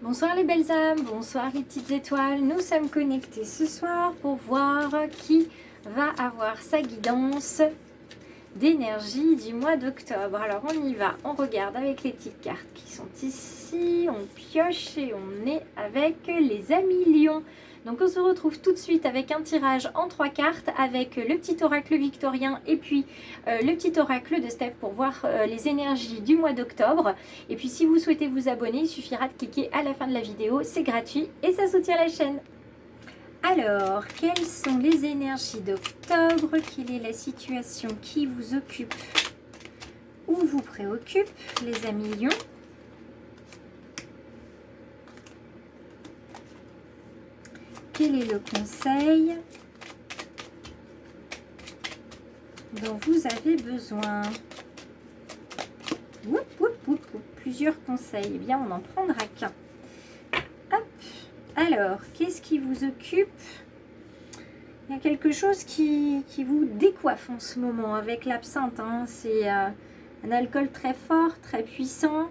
Bonsoir les belles âmes, bonsoir les petites étoiles. Nous sommes connectés ce soir pour voir qui va avoir sa guidance d'énergie du mois d'octobre. Alors on y va, on regarde avec les petites cartes qui sont ici, on pioche et on est avec les amis lions. Donc on se retrouve tout de suite avec un tirage en 3 cartes avec le petit oracle victorien et puis le petit oracle de Steph pour voir les énergies du mois d'octobre. Et puis si vous souhaitez vous abonner, il suffira de cliquer à la fin de la vidéo, c'est gratuit et ça soutient la chaîne. Alors, quelles sont les énergies d'octobre? Quelle est la situation qui vous occupe ou vous préoccupe, les amis lions? Quel est le conseil dont vous avez besoin? Plusieurs conseils. Eh bien, on n'en prendra qu'un. Hop. Alors, qu'est-ce qui vous occupe? Il y a quelque chose qui vous décoiffe en ce moment avec l'absinthe. Hein. C'est un alcool très fort, très puissant.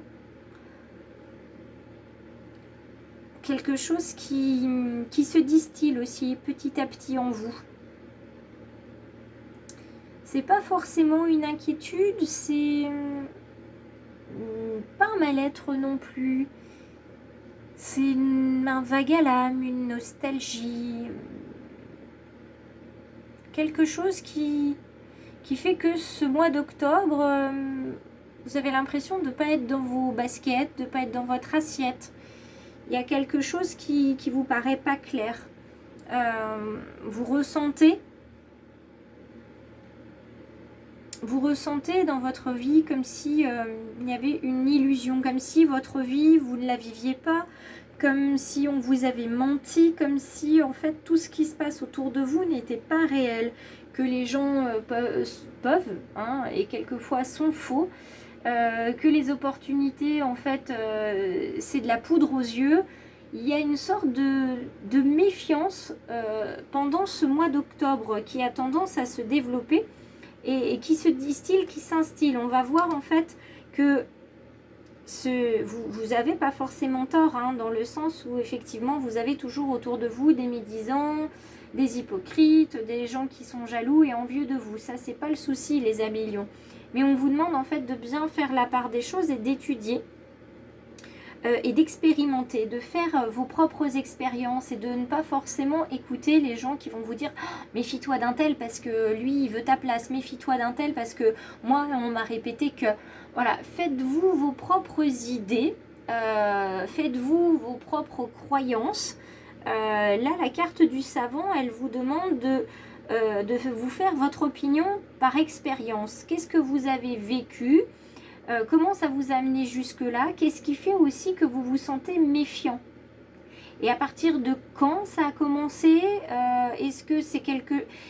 Quelque chose qui se distille aussi petit à petit en vous. C'est pas forcément une inquiétude, c'est pas un mal-être non plus. C'est un vague à l'âme, une nostalgie. Quelque chose qui fait que ce mois d'octobre, vous avez l'impression de ne pas être dans vos baskets, de ne pas être dans votre assiette. Il y a quelque chose qui vous paraît pas clair. Vous ressentez dans votre vie comme si il y avait une illusion, comme si votre vie, vous ne la viviez pas, comme si on vous avait menti, comme si en fait tout ce qui se passe autour de vous n'était pas réel, que les gens peuvent hein, et quelquefois sont faux, que les opportunités en fait c'est de la poudre aux yeux. Il y a une sorte de méfiance pendant ce mois d'octobre qui a tendance à se développer et qui se distille, qui s'instille. On va voir en fait que vous n'avez pas forcément tort, hein, dans le sens où effectivement vous avez toujours autour de vous des médisants, des hypocrites, des gens qui sont jaloux et envieux de vous. Ça, c'est pas le souci, les amis lions. Mais on vous demande en fait de bien faire la part des choses et d'étudier et d'expérimenter, de faire vos propres expériences et de ne pas forcément écouter les gens qui vont vous dire oh, méfie-toi d'un tel parce que lui il veut ta place, méfie-toi d'un tel parce que moi on m'a répété que... Voilà, faites-vous vos propres idées, faites-vous vos propres croyances. Là, la carte du savant, elle vous demande de vous faire votre opinion par expérience. Qu'est-ce que vous avez vécu? Comment ça vous a amené jusque-là? Qu'est-ce qui fait aussi que vous vous sentez méfiant? Et à partir de quand ça a commencé? Est-ce que c'est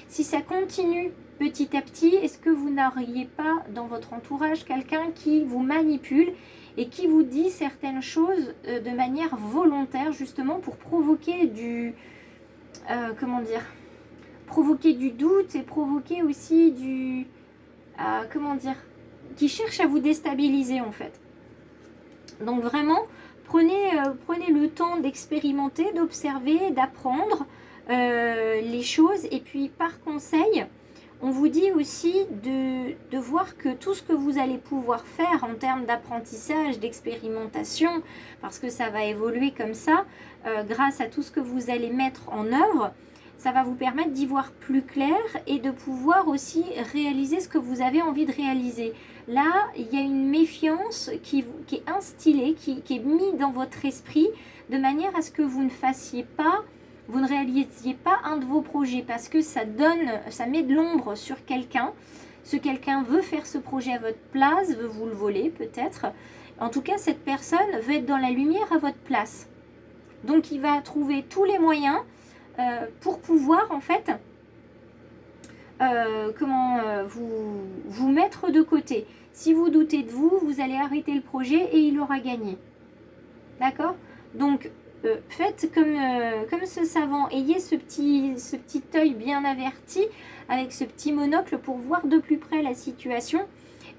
si ça continue petit à petit, est-ce que vous n'auriez pas dans votre entourage quelqu'un qui vous manipule et qui vous dit certaines choses de manière volontaire justement pour provoquer du... comment dire? Provoquer du doute et provoquer aussi du... comment dire? Qui cherche à vous déstabiliser en fait. Donc vraiment, prenez le temps d'expérimenter, d'observer, d'apprendre les choses. Et puis par conseil, on vous dit aussi de voir que tout ce que vous allez pouvoir faire en termes d'apprentissage, d'expérimentation, parce que ça va évoluer comme ça, grâce à tout ce que vous allez mettre en œuvre, ça va vous permettre d'y voir plus clair et de pouvoir aussi réaliser ce que vous avez envie de réaliser. Là, il y a une méfiance qui est instillée, qui est mise dans votre esprit de manière à ce que vous ne fassiez pas, vous ne réalisiez pas un de vos projets parce que ça met de l'ombre sur quelqu'un. Ce quelqu'un veut faire ce projet à votre place, veut vous le voler peut-être. En tout cas, cette personne veut être dans la lumière à votre place. Donc, il va trouver tous les moyens pour pouvoir en fait vous mettre de côté. Si vous doutez de vous, vous allez arrêter le projet et il aura gagné. D'accord? Donc faites comme ce savant, ayez ce petit œil bien averti avec ce petit monocle pour voir de plus près la situation.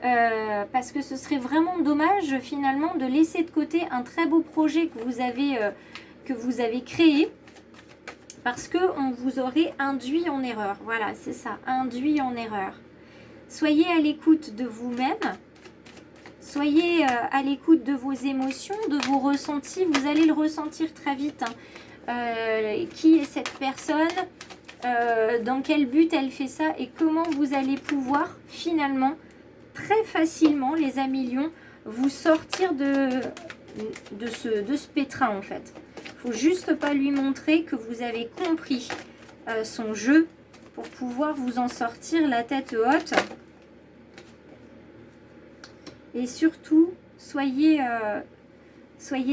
parce que ce serait vraiment dommage finalement de laisser de côté un très beau projet que vous avez créé, parce qu'on vous aurait induit en erreur. Voilà, c'est ça, induit en erreur. Soyez à l'écoute de vous-même, soyez à l'écoute de vos émotions, de vos ressentis. Vous allez le ressentir très vite, hein. Qui est cette personne, dans quel but elle fait ça, et comment vous allez pouvoir finalement très facilement, les amis lions, vous sortir de ce pétrin en fait. Il ne faut juste pas lui montrer que vous avez compris son jeu pour pouvoir vous en sortir la tête haute. Et surtout, soyez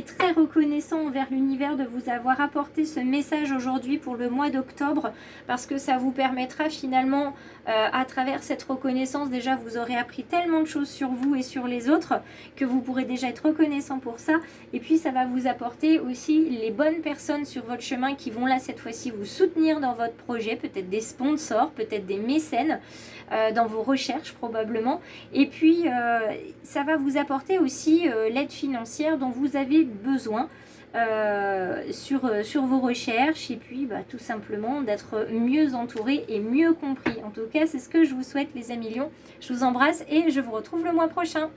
très reconnaissant envers l'univers de vous avoir apporté ce message aujourd'hui pour le mois d'octobre, parce que ça vous permettra finalement, à travers cette reconnaissance, déjà vous aurez appris tellement de choses sur vous et sur les autres que vous pourrez déjà être reconnaissant pour ça. Et puis ça va vous apporter aussi les bonnes personnes sur votre chemin qui vont là cette fois-ci vous soutenir dans votre projet, peut-être des sponsors, peut-être des mécènes, dans vos recherches probablement. Et puis ça va vous apporter aussi l'aide financière dont vous avez besoin sur vos recherches, et puis tout simplement d'être mieux entouré et mieux compris. En tout cas, c'est ce que je vous souhaite, les amis lions. Je vous embrasse et je vous retrouve le mois prochain.